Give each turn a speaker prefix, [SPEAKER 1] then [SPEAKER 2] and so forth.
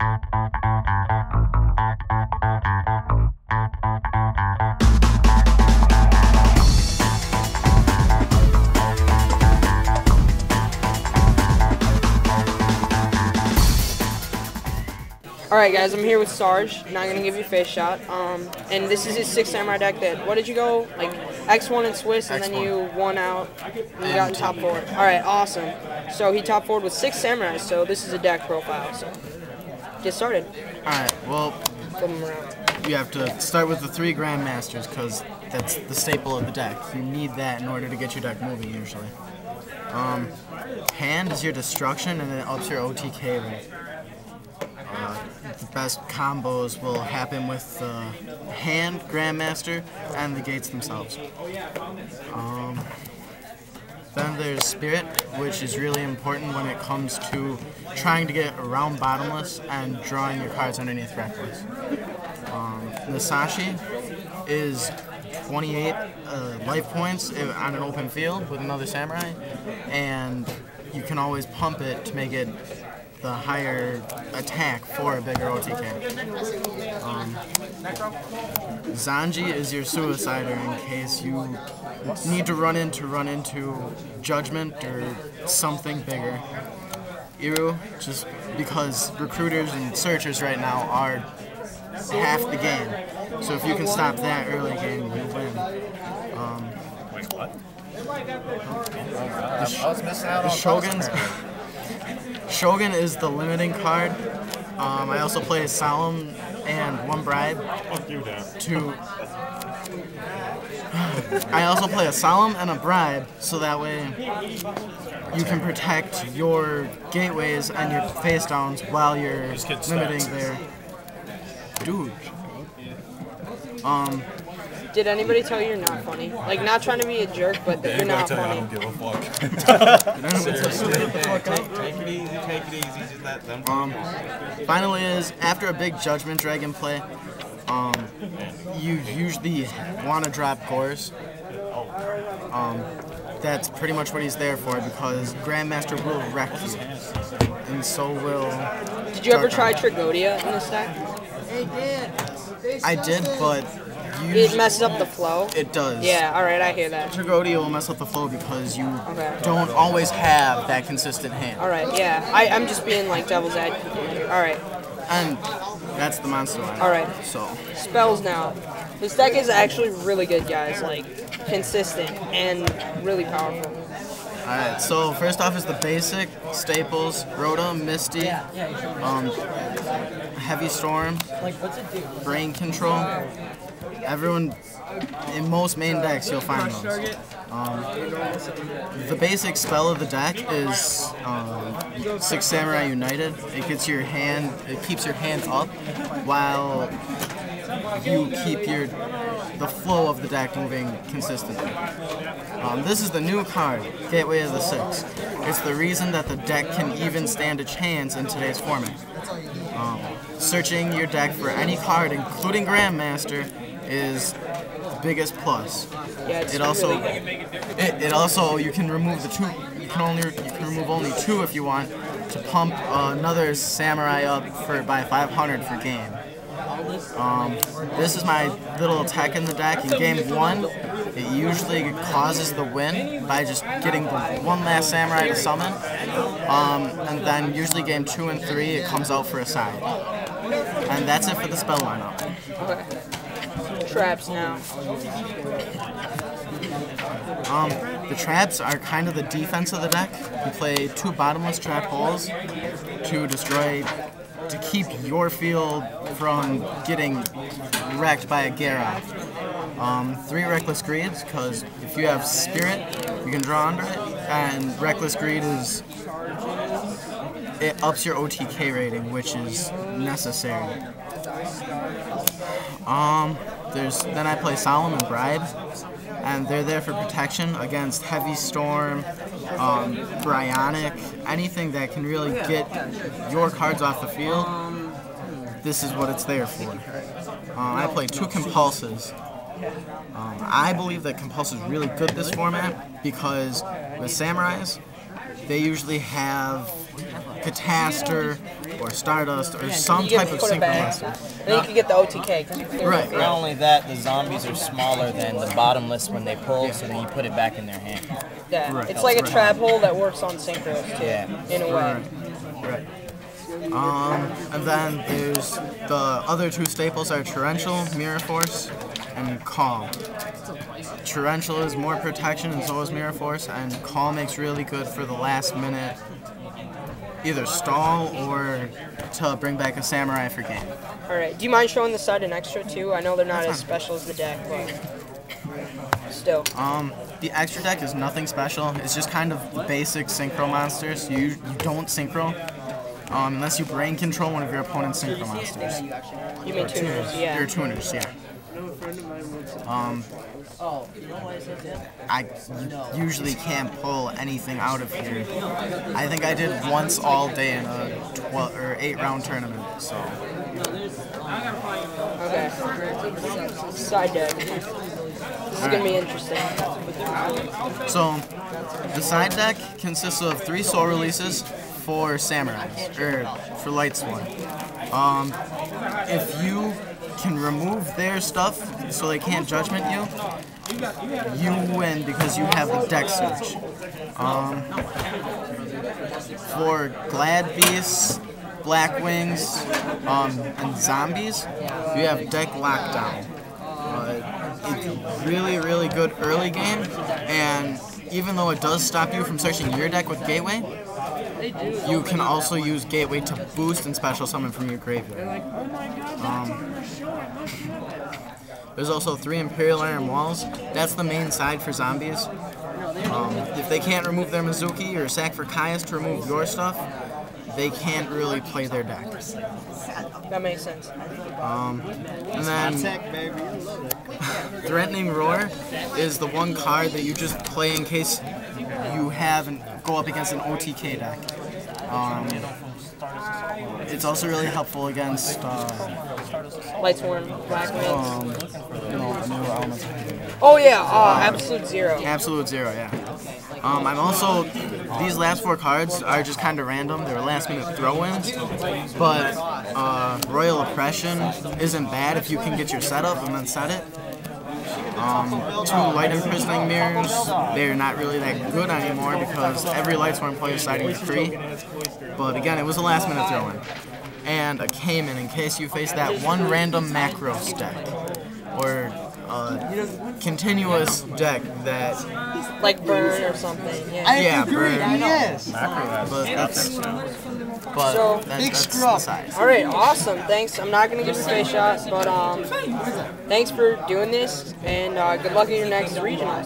[SPEAKER 1] Alright guys, I'm here with Sarge, not going to give you a face shot, and this is his 6 samurai deck that, what did you go, like X1 in Swiss, and then you won out, and you got in top 4. Alright, awesome. So he top 4'd with 6 samurais, so this is a deck profile, so get started.
[SPEAKER 2] Alright, well,
[SPEAKER 1] Flip them around.
[SPEAKER 2] you have to start with the 3 Grandmasters, because that's the staple of the deck. You need that in order to get your deck moving, usually. Hand is your destruction, and it ups your OTK rate. The best combos will happen with the hand, Grandmaster, and the gates themselves. Then there's Spirit, which is really important when it comes to trying to get around Bottomless and drawing your cards underneath Reckless. Musashi is 28 life points on an open field with another samurai, and you can always pump it to make it the higher attack for a bigger OTK. Zanji is your suicider in case you need to run into Judgment or something bigger. Iru, just because recruiters and searchers right now are half the game. So if you can stop that early game, you win. The Shogun's... Shogun is the limiting card. I also play a Solemn and 1 Bribe I also play a Solemn and a Bribe, so that way you can protect your gateways and your face downs while you're limiting their... Dude.
[SPEAKER 1] Did anybody tell you you're not funny? Like, not trying to be a jerk, but that you're not funny.
[SPEAKER 3] I don't give a fuck. Take it easy, just let them.
[SPEAKER 2] Finally is, after a big Judgment Dragon play, you usually want to drop Cores. That's pretty much what he's there for, because Grandmaster will wreck you, and so will...
[SPEAKER 1] Did you ever try Trigodia in this deck?
[SPEAKER 2] I did, but...
[SPEAKER 1] It messes up the flow?
[SPEAKER 2] It does.
[SPEAKER 1] Yeah, alright, I hear that.
[SPEAKER 2] Trigodia will mess up the flow because you don't always have that consistent hand.
[SPEAKER 1] Alright, yeah. I'm just being like devil's advocate here. Alright.
[SPEAKER 2] And that's the monster line.
[SPEAKER 1] Alright.
[SPEAKER 2] So.
[SPEAKER 1] Spells now. This deck is actually really good, guys. Like, consistent and really powerful.
[SPEAKER 2] Alright, so first off is the basic staples: Rhoda, Misty, Heavy Storm, Brain Control. Everyone, in most main decks, you'll find those. The basic spell of the deck is 6 Samurai United. It keeps your hand up while you keep the flow of the deck moving consistently. This is the new card, Gateway of the 6. It's the reason that the deck can even stand a chance in today's format. Searching your deck for any card, including Grandmaster, is the biggest plus.
[SPEAKER 1] Yeah, it's
[SPEAKER 2] it also
[SPEAKER 1] really
[SPEAKER 2] you can remove the 2. You can remove only 2 if you want to pump another samurai up by 500 for game. This is my little tech in the deck. In game 1, it usually causes the win by just getting the 1 last samurai to summon, and then usually game 2 and 3 it comes out for a side. And that's it for the spell lineup.
[SPEAKER 1] Okay. Traps now.
[SPEAKER 2] The traps are kind of the defense of the deck. You play 2 bottomless trap holes to keep your field from getting wrecked by a Garroth. 3 Reckless Greeds, because if you have Spirit, you can draw under it, and Reckless Greed it ups your OTK rating, which is necessary. Then I play Solemn and Bribe, and they're there for protection against Heavy Storm, Bryonic, anything that can really get your cards off the field. This is what it's there for. I play 2 Compulses. I believe that Compulse is really good this format because with Samurais, they usually have Cataster, or Stardust or some
[SPEAKER 1] You get
[SPEAKER 2] type
[SPEAKER 1] to
[SPEAKER 2] of
[SPEAKER 1] put it
[SPEAKER 2] synchro
[SPEAKER 1] back.
[SPEAKER 2] monster.
[SPEAKER 1] And then you can get the OTK. 'Cause you clear
[SPEAKER 2] Right,
[SPEAKER 1] the field.
[SPEAKER 4] Not only that, the zombies are smaller than the bottomless when they pull, so then you put it back in their hand.
[SPEAKER 1] Yeah.
[SPEAKER 2] Right.
[SPEAKER 1] It's like a trap hole that works on synchros too,
[SPEAKER 4] Yeah.
[SPEAKER 1] in a way.
[SPEAKER 2] Right. And then there's the other two staples are Torrential, Mirror Force, and Calm. Torrential is more protection and so is Mirror Force, and Calm makes really good for the last minute either stall or to bring back a samurai for game.
[SPEAKER 1] Alright, do you mind showing the side and extra too? I know they're not as special as the deck, but still.
[SPEAKER 2] The extra deck is nothing special. It's just kind of basic synchro monsters. You don't synchro unless you brain control one of your opponent's synchro monsters.
[SPEAKER 1] You mean tuners, yeah.
[SPEAKER 2] They're tuners, yeah. I usually can't pull anything out of here. I think I did once all day in a 12 or 8-round tournament. So
[SPEAKER 1] Okay. Side deck. This is gonna be interesting.
[SPEAKER 2] So the side deck consists of 3 soul releases, 4 samurais, or for Lightsworn. If you can remove their stuff so they can't judgment you, you win because you have the deck search. For Glad Beasts, Black Wings, and Zombies, you have deck lockdown. It's really, really good early game, and even though it does stop you from searching your deck with Gateway, you can also use Gateway to boost and special summon from your graveyard. There's also 3 Imperial Iron Walls. That's the main side for zombies. If they can't remove their Mizuki or sack for Kaius to remove your stuff, they can't really play their deck.
[SPEAKER 1] That makes sense.
[SPEAKER 2] And then Threatening Roar is the one card that you just play in case you have and go up against an OTK deck. It's also really helpful against
[SPEAKER 1] Lightsworn, Black Wings.
[SPEAKER 2] new elements.
[SPEAKER 1] Oh yeah, Absolute Zero.
[SPEAKER 2] Absolute Zero, yeah. I'm also, these last 4 cards are just kind of random. They're last minute throw-ins, but Royal Oppression isn't bad if you can get your setup and then set it. 2 Light Imprisoning Mirrors, they're not really that good anymore because every Lightsworn player is siding with 3. But again, it was a last minute throw-in. And a Cayman in case you face that one random Macros deck. Or continuous deck that...
[SPEAKER 1] Like Burn or something, yeah.
[SPEAKER 2] Yeah, Burn.
[SPEAKER 5] Yes.
[SPEAKER 2] But that's the size.
[SPEAKER 1] Alright, awesome. Thanks. I'm not gonna give a face shot, but thanks for doing this, and good luck in your next regionals.